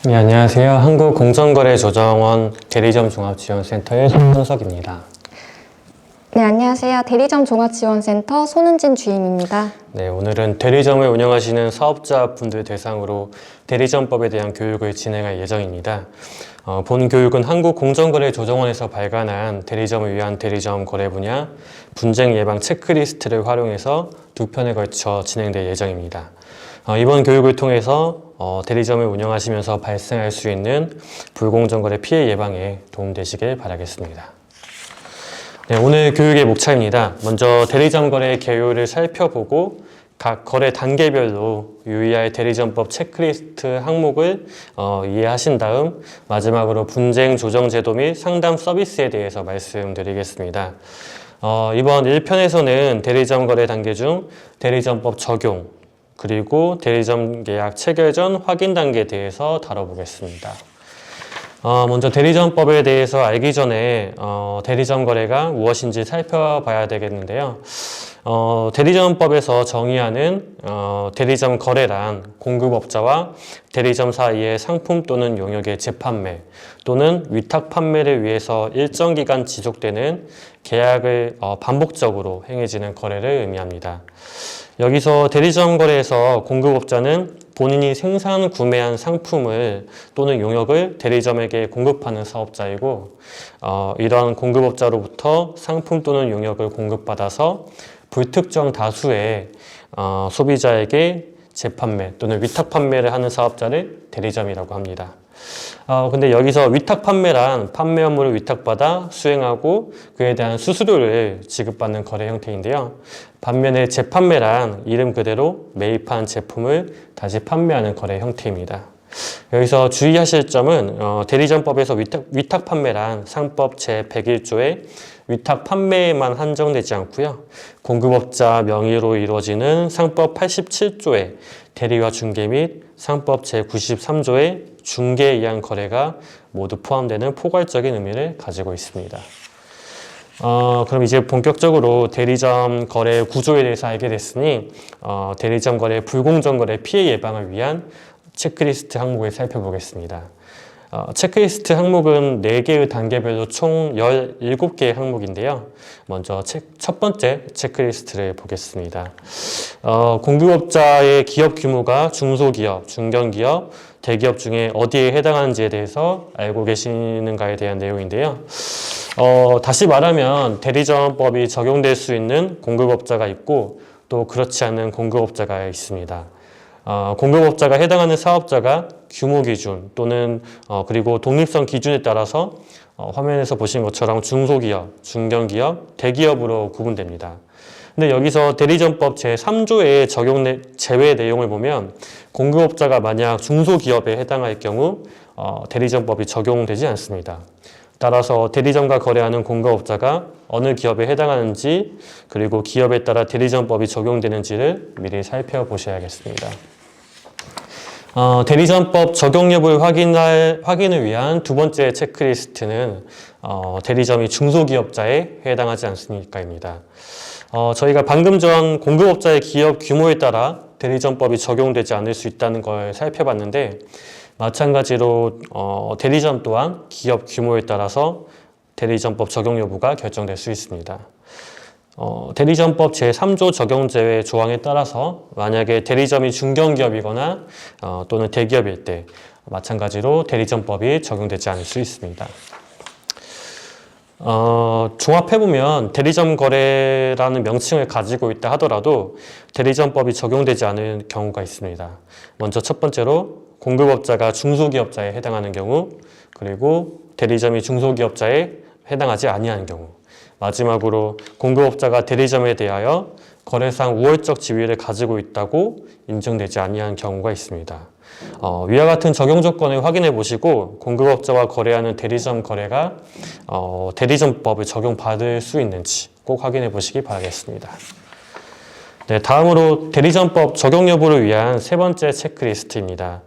네, 안녕하세요. 한국공정거래조정원 대리점 종합지원센터의 손석입니다. 네, 안녕하세요. 대리점 종합지원센터 손은진 주임입니다. 네, 오늘은 대리점을 운영하시는 사업자분들 대상으로 대리점법에 대한 교육을 진행할 예정입니다. 본 교육은 한국공정거래조정원에서 발간한 대리점을 위한 대리점 거래 분야 분쟁 예방 체크리스트를 활용해서 2편에 걸쳐 진행될 예정입니다. 이번 교육을 통해서 대리점을 운영하시면서 발생할 수 있는 불공정거래 피해 예방에 도움되시길 바라겠습니다. 네, 오늘 교육의 목차입니다. 먼저 대리점 거래 개요를 살펴보고 각 거래 단계별로 유의할 대리점법 체크리스트 항목을 이해하신 다음 마지막으로 분쟁 조정 제도 및 상담 서비스에 대해서 말씀드리겠습니다. 이번 1편에서는 대리점 거래 단계 중 대리점법 적용 그리고 대리점 계약 체결 전 확인 단계에 대해서 다뤄보겠습니다. 먼저 대리점법에 대해서 알기 전에 대리점 거래가 무엇인지 살펴봐야 되겠는데요. 대리점법에서 정의하는 대리점 거래란 공급업자와 대리점 사이의 상품 또는 용역의 재판매 또는 위탁 판매를 위해서 일정 기간 지속되는 계약을 반복적으로 행해지는 거래를 의미합니다. 여기서 대리점 거래에서 공급업자는 본인이 생산 구매한 상품을 또는 용역을 대리점에게 공급하는 사업자이고 이러한 공급업자로부터 상품 또는 용역을 공급받아서 불특정 다수의 소비자에게 재판매 또는 위탁 판매를 하는 사업자를 대리점이라고 합니다. 근데 여기서 위탁 판매란 판매 업무를 위탁받아 수행하고 그에 대한 수수료를 지급받는 거래 형태인데요. 반면에 재판매란 이름 그대로 매입한 제품을 다시 판매하는 거래 형태입니다. 여기서 주의하실 점은 대리점법에서 위탁 판매란 상법 제101조의 위탁 판매에만 한정되지 않고요. 공급업자 명의로 이루어지는 상법 87조의 대리와 중개 및 상법 제93조의 중개에 의한 거래가 모두 포함되는 포괄적인 의미를 가지고 있습니다. 그럼 이제 본격적으로 대리점 거래 구조에 대해서 알게 됐으니 대리점 거래 불공정 거래 피해 예방을 위한 체크리스트 항목을 살펴보겠습니다. 체크리스트 항목은 4개의 단계별로 총 17개의 항목인데요. 먼저 첫 번째 체크리스트를 보겠습니다. 공급업자의 기업 규모가 중소기업, 중견기업, 대기업 중에 어디에 해당하는지에 대해서 알고 계시는가에 대한 내용인데요. 다시 말하면 대리점법이 적용될 수 있는 공급업자가 있고 또 그렇지 않은 공급업자가 있습니다. 공급업자가 해당하는 사업자가 규모 기준 또는 그리고 독립성 기준에 따라서 화면에서 보신 것처럼 중소기업, 중견기업, 대기업으로 구분됩니다. 근데 여기서 대리점법 제3조의 적용 제외 내용을 보면 공급업자가 만약 중소기업에 해당할 경우 대리점법이 적용되지 않습니다. 따라서 대리점과 거래하는 공급업자가 어느 기업에 해당하는지 그리고 기업에 따라 대리점법이 적용되는지를 미리 살펴보셔야겠습니다. 대리점법 적용 여부를 확인을 위한 두 번째 체크리스트는 대리점이 중소기업자에 해당하지 않습니까입니다. 저희가 방금 전 공급업자의 기업 규모에 따라 대리점법이 적용되지 않을 수 있다는 걸 살펴봤는데 마찬가지로 대리점 또한 기업 규모에 따라서 대리점법 적용 여부가 결정될 수 있습니다. 대리점법 제3조 적용 제외 조항에 따라서 만약에 대리점이 중견기업이거나 또는 대기업일 때 마찬가지로 대리점법이 적용되지 않을 수 있습니다. 종합해보면 대리점 거래라는 명칭을 가지고 있다 하더라도 대리점법이 적용되지 않을 경우가 있습니다. 먼저 첫 번째로 공급업자가 중소기업자에 해당하는 경우, 그리고 대리점이 중소기업자에 해당하지 아니하는 경우, 마지막으로 공급업자가 대리점에 대하여 거래상 우월적 지위를 가지고 있다고 인정되지 아니한 경우가 있습니다. 위와 같은 적용 조건을 확인해 보시고 공급업자와 거래하는 대리점 거래가 대리점법을 적용받을 수 있는지 꼭 확인해 보시기 바라겠습니다. 네, 다음으로 대리점법 적용 여부를 위한 세 번째 체크리스트입니다.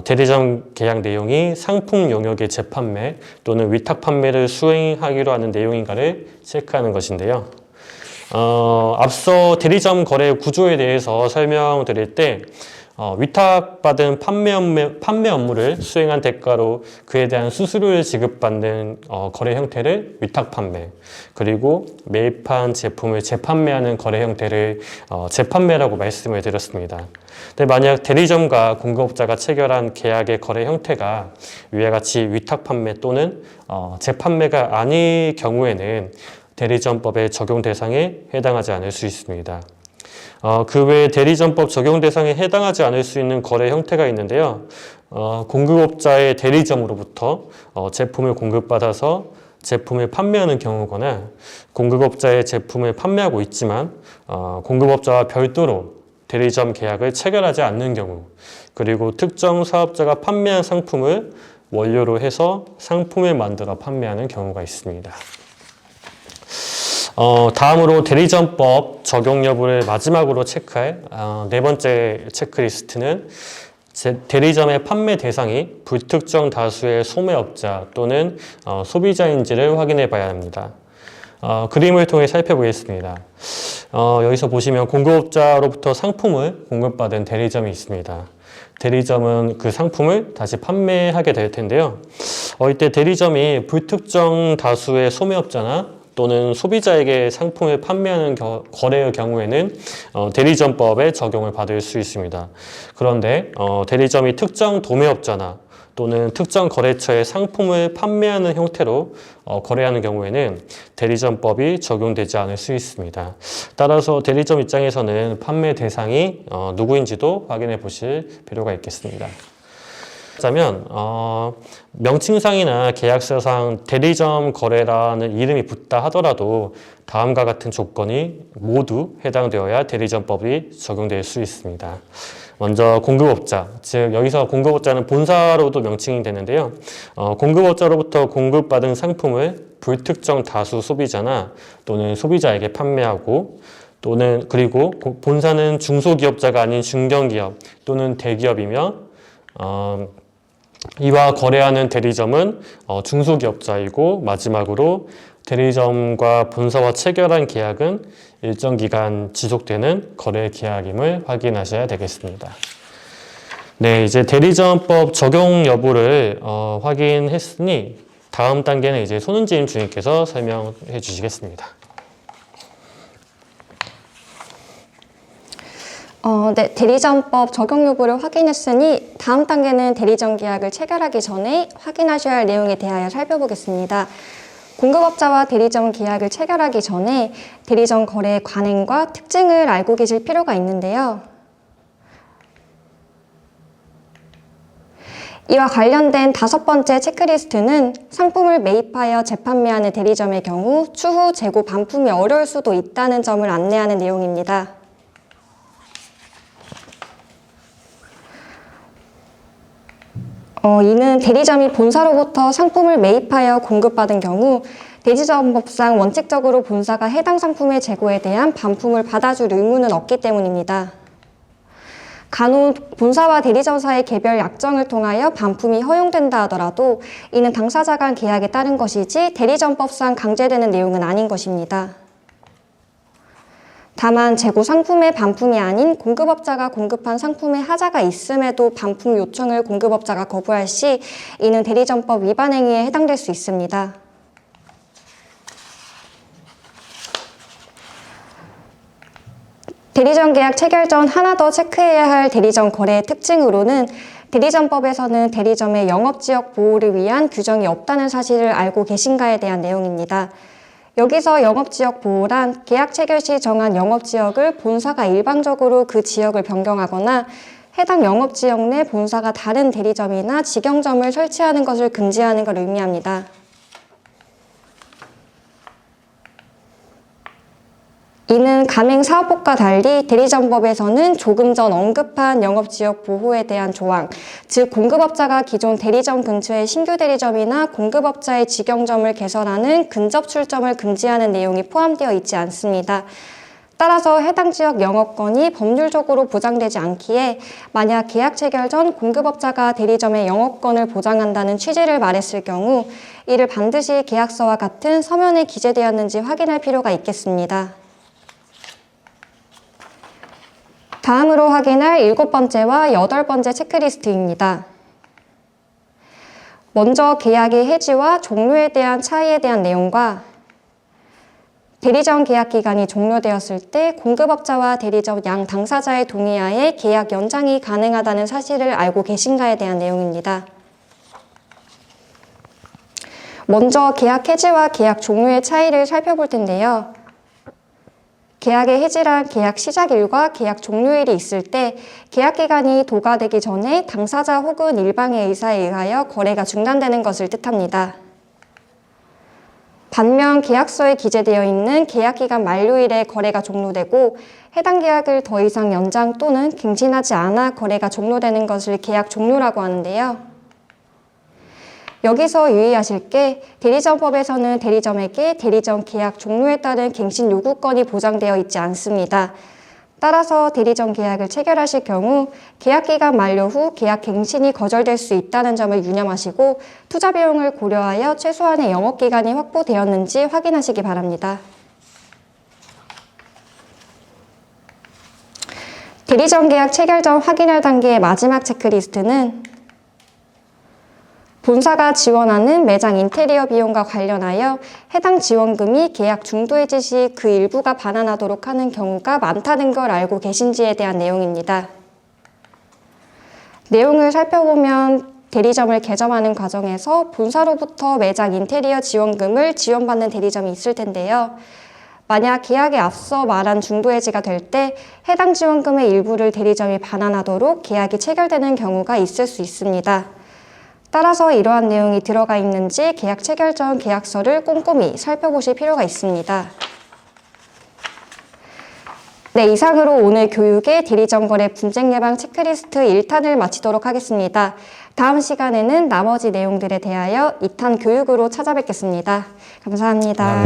대리점 계약 내용이 상품 용역의 재판매 또는 위탁 판매를 수행하기로 하는 내용인가를 체크하는 것인데요. 앞서 대리점 거래 구조에 대해서 설명드릴 때 위탁받은 판매 업무를 수행한 대가로 그에 대한 수수료를 지급받는 거래 형태를 위탁 판매, 그리고 매입한 제품을 재판매하는 거래 형태를 재판매라고 말씀을 드렸습니다. 근데 만약 대리점과 공급업자가 체결한 계약의 거래 형태가 위와 같이 위탁 판매 또는 재판매가 아닐 경우에는 대리점법의 적용 대상에 해당하지 않을 수 있습니다. 그 외에 대리점법 적용 대상에 해당하지 않을 수 있는 거래 형태가 있는데요. 공급업자의 대리점으로부터 제품을 공급받아서 제품을 판매하는 경우거나 공급업자의 제품을 판매하고 있지만 공급업자와 별도로 대리점 계약을 체결하지 않는 경우, 그리고 특정 사업자가 판매한 상품을 원료로 해서 상품을 만들어 판매하는 경우가 있습니다. 다음으로 대리점법 적용 여부를 마지막으로 체크할 네 번째 체크리스트는 대리점의 판매 대상이 불특정 다수의 소매업자 또는 소비자인지를 확인해 봐야 합니다. 그림을 통해 살펴보겠습니다. 여기서 보시면 공급업자로부터 상품을 공급받은 대리점이 있습니다. 대리점은 그 상품을 다시 판매하게 될 텐데요. 이때 대리점이 불특정 다수의 소매업자나 또는 소비자에게 상품을 판매하는 거래의 경우에는 대리점법에 적용을 받을 수 있습니다. 그런데 대리점이 특정 도매업자나 또는 특정 거래처에 상품을 판매하는 형태로 거래하는 경우에는 대리점법이 적용되지 않을 수 있습니다. 따라서 대리점 입장에서는 판매 대상이 누구인지도 확인해 보실 필요가 있겠습니다. 자면 명칭상이나 계약서상 대리점 거래라는 이름이 붙다 하더라도 다음과 같은 조건이 모두 해당되어야 대리점법이 적용될 수 있습니다. 먼저 공급업자, 즉 여기서 공급업자는 본사로도 명칭이 되는데요. 공급업자로부터 공급받은 상품을 불특정 다수 소비자나 또는 소비자에게 판매하고 또는 그리고 본사는 중소기업자가 아닌 중견기업 또는 대기업이며 이와 거래하는 대리점은 중소기업자이고, 마지막으로 대리점과 본사와 체결한 계약은 일정 기간 지속되는 거래 계약임을 확인하셔야 되겠습니다. 네, 이제 대리점법 적용 여부를 확인했으니 다음 단계는 이제 손은진 주임께서 설명해 주시겠습니다. 네, 대리점법 적용 여부를 확인했으니 다음 단계는 대리점 계약을 체결하기 전에 확인하셔야 할 내용에 대하여 살펴보겠습니다. 공급업자와 대리점 계약을 체결하기 전에 대리점 거래의 관행과 특징을 알고 계실 필요가 있는데요. 이와 관련된 5번째 체크리스트는 상품을 매입하여 재판매하는 대리점의 경우 추후 재고 반품이 어려울 수도 있다는 점을 안내하는 내용입니다. 이는 대리점이 본사로부터 상품을 매입하여 공급받은 경우 대리점법상 원칙적으로 본사가 해당 상품의 재고에 대한 반품을 받아줄 의무는 없기 때문입니다. 간혹 본사와 대리점 사이 개별 약정을 통하여 반품이 허용된다 하더라도 이는 당사자 간 계약에 따른 것이지 대리점법상 강제되는 내용은 아닌 것입니다. 다만 재고 상품의 반품이 아닌 공급업자가 공급한 상품에 하자가 있음에도 반품 요청을 공급업자가 거부할 시 이는 대리점법 위반 행위에 해당될 수 있습니다. 대리점 계약 체결 전 하나 더 체크해야 할 대리점 거래의 특징으로는 대리점법에서는 대리점의 영업지역 보호를 위한 규정이 없다는 사실을 알고 계신가에 대한 내용입니다. 여기서 영업지역 보호란 계약 체결 시 정한 영업지역을 본사가 일방적으로 그 지역을 변경하거나 해당 영업지역 내 본사가 다른 대리점이나 직영점을 설치하는 것을 금지하는 걸 의미합니다. 이는 가맹사업법과 달리 대리점법에서는 조금 전 언급한 영업지역 보호에 대한 조항, 즉 공급업자가 기존 대리점 근처의 신규 대리점이나 공급업자의 직영점을 개설하는 근접 출점을 금지하는 내용이 포함되어 있지 않습니다. 따라서 해당 지역 영업권이 법률적으로 보장되지 않기에 만약 계약 체결 전 공급업자가 대리점의 영업권을 보장한다는 취지를 말했을 경우 이를 반드시 계약서와 같은 서면에 기재되었는지 확인할 필요가 있겠습니다. 다음으로 확인할 7번째와 8번째 체크리스트입니다. 먼저 계약의 해지와 종료에 대한 차이에 대한 내용과 대리점 계약 기간이 종료되었을 때 공급업자와 대리점 양 당사자의 동의하에 계약 연장이 가능하다는 사실을 알고 계신가에 대한 내용입니다. 먼저 계약 해지와 계약 종료의 차이를 살펴볼 텐데요. 계약의 해지란 계약 시작일과 계약 종료일이 있을 때 계약 기간이 도과되기 전에 당사자 혹은 일방의 의사에 의하여 거래가 중단되는 것을 뜻합니다. 반면 계약서에 기재되어 있는 계약기간 만료일에 거래가 종료되고 해당 계약을 더 이상 연장 또는 갱신하지 않아 거래가 종료되는 것을 계약 종료라고 하는데요. 여기서 유의하실 게 대리점법에서는 대리점에게 대리점 계약 종료에 따른 갱신 요구권이 보장되어 있지 않습니다. 따라서 대리점 계약을 체결하실 경우 계약기간 만료 후 계약 갱신이 거절될 수 있다는 점을 유념하시고 투자 비용을 고려하여 최소한의 영업기간이 확보되었는지 확인하시기 바랍니다. 대리점 계약 체결 전 확인할 단계의 마지막 체크리스트는 본사가 지원하는 매장 인테리어 비용과 관련하여 해당 지원금이 계약 중도해지 시 그 일부가 반환하도록 하는 경우가 많다는 걸 알고 계신지에 대한 내용입니다. 내용을 살펴보면 대리점을 개점하는 과정에서 본사로부터 매장 인테리어 지원금을 지원받는 대리점이 있을 텐데요. 만약 계약에 앞서 말한 중도해지가 될 때 해당 지원금의 일부를 대리점이 반환하도록 계약이 체결되는 경우가 있을 수 있습니다. 따라서 이러한 내용이 들어가 있는지 계약 체결 전 계약서를 꼼꼼히 살펴보실 필요가 있습니다. 네, 이상으로 오늘 교육의 대리점 거래 분쟁 예방 체크리스트 1탄을 마치도록 하겠습니다. 다음 시간에는 나머지 내용들에 대하여 2탄 교육으로 찾아뵙겠습니다. 감사합니다.